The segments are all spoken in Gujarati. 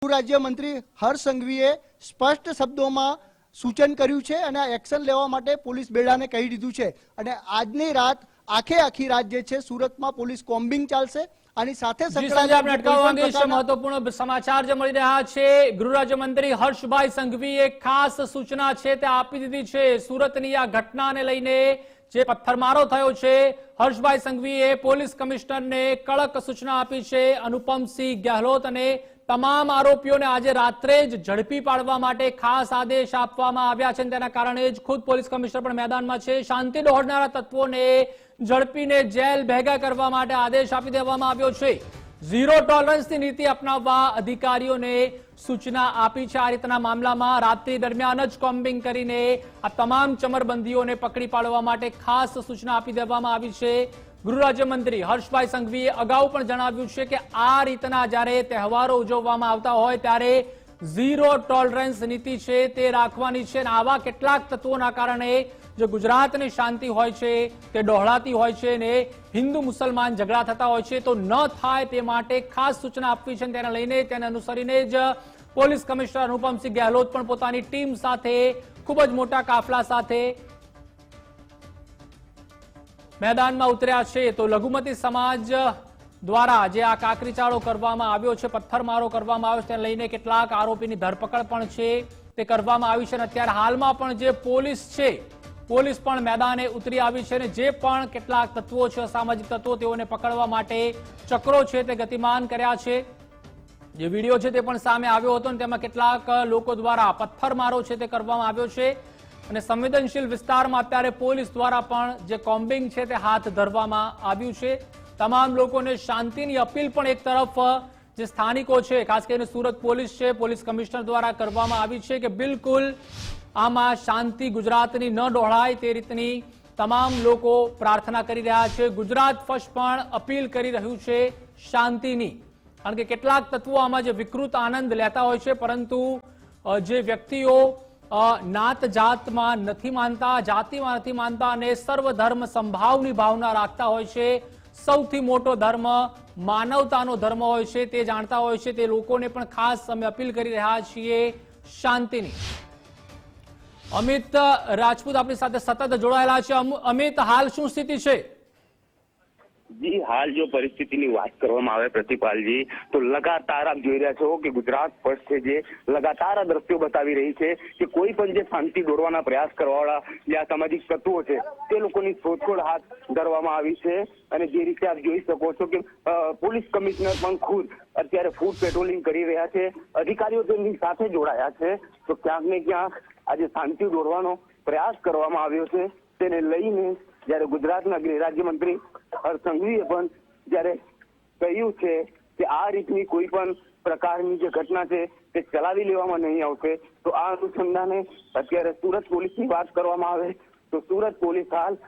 રાજ્યમંત્રી હર્ષ સંઘવીએ સ્પષ્ટ શબ્દોમાં સૂચન કર્યું છે અને આ એક્શન લેવા માટે પોલીસ બેડાને કહી દીધું છે અને આજની રાત આખી રાત જે છે સુરતમાં પોલીસ કોમ્બિંગ ચાલશે આની સાથે મહત્વપૂર્ણ સમાચાર જે મળી રહ્યા છે ગૃહ રાજ્યમંત્રી હર્ષભાઈ સંઘવીએ ખાસ સૂચના છે તે આપી દીધી છે સુરતની આ ઘટનાને લઈને જે પથ્થરમારો થયો છે હર્ષભાઈ સંઘવીએ પોલીસ કમિશનરને કડક સૂચના આપી છે અનુપમસિંહ ગેહલોત અને તમામ આરોપીઓને આજે રાત્રે જ ઝડપી પાડવા માટે ખાસ આદેશ આપવામાં આવ્યા છે તેના કારણે જ ખુદ પોલીસ કમિશનર પણ મેદાનમાં છે શાંતિ દોહડનારા તત્વોને ઝડપીને જેલ ભેગા કરવા માટે આદેશ આપી દેવામાં આવ્યો છે ઝીરો ટોલરન્સની નીતિ અપનાવવા અધિકારીઓને સૂચના આપી છે આ રીતના મામલામાં રાત્રિ દરમિયાન જ કોમ્બિંગ કરીને આ તમામ ચમરબંધીઓને પકડી પાડવા માટે ખાસ સૂચના આપી દેવામાં આવી છે ગૃહ રાજ્યમંત્રી હર્ષભાઈ સંઘવીએ અગાઉ પણ જણાવ્યું છે કે આ રીતના જ્યારે તહેવારો ઉજવવામાં આવતા હોય ત્યારે ઝીરો ટોલરન્સ નીતિ છે તે રાખવાની છે અને આવા કેટલાક તત્વોના કારણે જે ગુજરાતની શાંતિ હોય છે તે ડહોળાતી હોય છે અને હિન્દુ મુસલમાન ઝઘડા થતા હોય છે તો ન થાય તે માટે ખાસ સૂચના આપવી છે તેને લઈને તેને અનુસરીને જ પોલીસ કમિશનર અનુપમસિંહ ગેહલોત પણ પોતાની ટીમ સાથે ખૂબ જ મોટા કાફલા સાથે મેદાનમાં ઉતર્યા છે તો લઘુમતી સમાજ દ્વારા જે આ કાકરીચાળો કરવામાં આવ્યો છે પથ્થરમારો કરવામાં આવ્યો છે તેને લઈને કેટલાક આરોપીની ધરપકડ પણ છે તે કરવામાં આવી છે અને અત્યારે હાલમાં પણ જે પોલીસ છે પોલીસ પણ મેદાને ઉતરી આવી છે અને જે પણ કેટલાક તત્વો છે અસામાજિક તત્વો તેઓને પકડવા માટે ચક્રો છે તે ગતિમાન કર્યા છે જે વિડીયો છે તે પણ સામે આવ્યો હતો અને તેમાં કેટલાક લોકો દ્વારા પથ્થરમારો છે તે કરવામાં આવ્યો છે અને સંવેદનશીલ વિસ્તારમાં અત્યારે પોલીસ દ્વારા પણ જે કોમ્બિંગ છે તે હાથ ધરવામાં આવ્યું છે તમામ લોકોને શાંતિની અપીલ પણ એક તરફ જે સ્થાનિકો છે ખાસ કરીને સુરત પોલીસ છે પોલીસ કમિશનર દ્વારા કરવામાં આવી છે કે બિલકુલ આમાં શાંતિ ગુજરાતની ન ડહોળાય તે રીતની તમામ લોકો પ્રાર્થના કરી રહ્યા છે ગુજરાત ફર્સ્ટ પણ અપીલ કરી રહ્યું છે શાંતિની કારણ કે કેટલાક તત્વો આમાં જે વિકૃત આનંદ લેતા હોય છે પરંતુ જે વ્યક્તિઓ નાત જાતમાં નથી માનતા જાતિમાં નથી માનતા અને સર્વધર્મ સંભાવની ભાવના રાખતા હોય છે સૌથી મોટો ધર્મ માનવતાનો ધર્મ હોય છે તે જાણતા હોય છે તે લોકોને પણ ખાસ અમે અપીલ કરી રહ્યા છીએ શાંતિની અમિત રાજપૂત આપણી સાથે સતત જોડાયેલા છે અમિત હાલ શું સ્થિતિ છે જી હાલ જો પરિસ્થિતિની વાત કરવામાં આવે પ્રતિપાલજી તો લગાતાર આપ જોઈ રહ્યા છો કે ગુજરાત ફર્સ્ટ છે જે લગાતાર આ દ્રશ્યો બતાવી રહી છે કે કોઈ પણ જે શાંતિ દોરવાના પ્રયાસ કરવાવાળા જે આ સામાજિક તત્વો છે તે લોકોની શોધખોળ હાથ ધરવામાં આવી છે અને જે રીતે આપ જોઈ શકો છો કે પોલીસ કમિશનર પણ ખુદ અત્યારે ફૂટ પેટ્રોલિંગ કરી રહ્યા છે અધિકારીઓ તેમની સાથે જોડાયા છે તો ક્યાંક ને ક્યાંક આજે શાંતિ દોરવાનો પ્રયાસ કરવામાં આવ્યો છે તેને લઈને જ્યારે ગુજરાતના ગૃહ રાજ્યમંત્રી હર્ષ સંઘવીએ પણ જ્યારે કહ્યું છે કે આ રીતની કોઈ પણ પ્રકારની જે ઘટના છે તે ચલાવી લેવામાં નહીં આવશે તો આ અનુસંધાને અત્યારે સુરત પોલીસની વાત કરવામાં આવે તો સુરત પોલીસ હાલ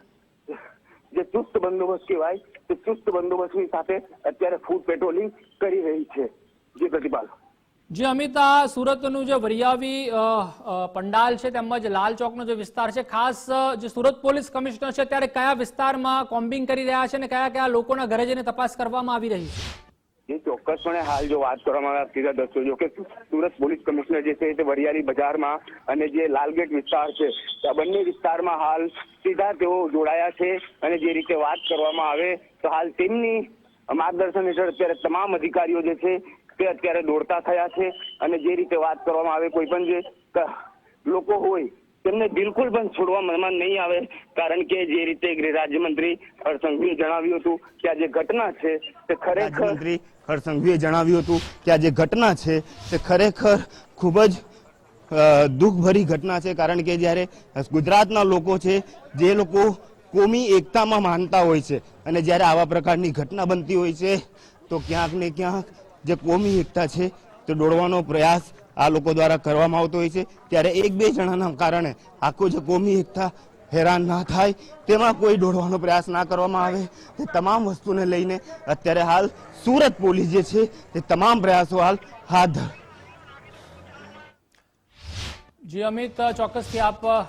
જે ચુસ્ત બંદોબસ્ત કહેવાય તે ચુસ્ત બંદોબસ્તની સાથે અત્યારે ફૂટ પેટ્રોલિંગ કરી રહી છે જે પ્રતિપાલ જે અમિત સુરતનું જે વરિયાવી પંડાલ છે તેમજ લાલ ચોકનો જે વિસ્તાર છે ખાસ જે સુરત પોલીસ કમિશનર છે ત્યારે કયા વિસ્તારમાં કોમ્બિંગ કરી રહ્યા છે અને કયા કયા લોકોના ઘરે જઈને તપાસ કરવામાં આવી રહી છે જે ચોક્કસપણે હાલ જો વાત કરવામાં આવે સીધા દર્શકો જો કે સુરત પોલીસ કમિશનર જે છે તે વરિયાળી બજારમાં અને જે લાલગેટ વિસ્તાર છે આ બંને વિસ્તારમાં હાલ સીધા તેઓ જોડાયા છે અને જે રીતે વાત કરવામાં આવે તો હાલ તેમની માર્ગદર્શન હેઠળ અત્યારે તમામ અધિકારીઓ જે છે તે અત્યારે દોડતા થયા છે અને જે રીતે વાત કરવામાં આવે કોઈ પણ જે લોકો હોય તેમને બિલકુલ પણ છોડવા મનમાં નહીં આવે કારણ કે જે રીતે ગૃહ રાજ્યમંત્રી હર્ષ સંઘવીએ જણાવ્યું હતું કે આ જે ઘટના છે તે ખરેખર હર્ષ સંઘવીએ જણાવ્યું હતું કે આ જે ઘટના છે તે ખરેખર ખૂબ જ દુઃખભરી ઘટના છે કારણ કે જ્યારે ગુજરાતના લોકો છે જે લોકો કોમી એકતામાં માનતા હોય છે અને જ્યારે આવા પ્રકારની ઘટના બનતી હોય છે તો ક્યાંક ને ક્યાંક જે કોમી એકતા છે તે દોડવાનો પ્રયાસ આ લોકો દ્વારા કરવામાં આવતો હોય છે ત્યારે એક બે જણાના કારણે આખું જે કોમી એકતા હેરાન ના થાય તેમાં કોઈ દોડવાનો પ્રયાસ ના કરવામાં આવે તે તમામ વસ્તુને લઈને અત્યારે હાલ સુરત પોલીસ જે છે તે તમામ પ્રયાસો હાલ હાથ ધર જી અમિત ચોક્કસથી આપ